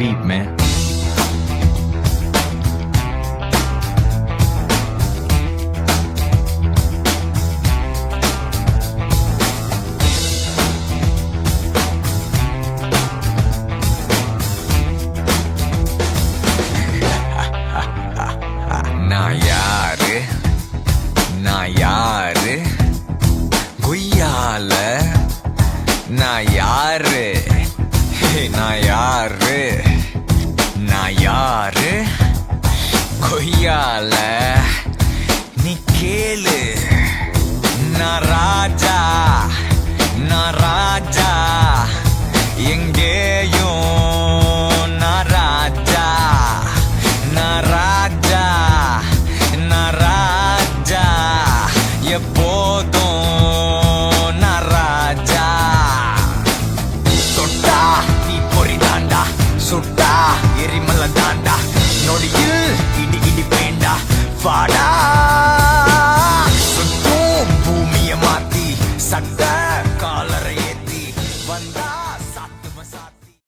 beat, man. நான் யாரு குய்யால நான் யாரு கொய்யால நீ கேளு நான் ராஜா எங்கேயும் நான் ராஜா எப்போதும் நான் ராஜா தொட்டா நீ பொறி தாண்டா சுட்டா எரிமலை தாண்டா நொடியில் இடி பேண்டா வாடா சுத்தும் பூமிய மாத்தி சட்ட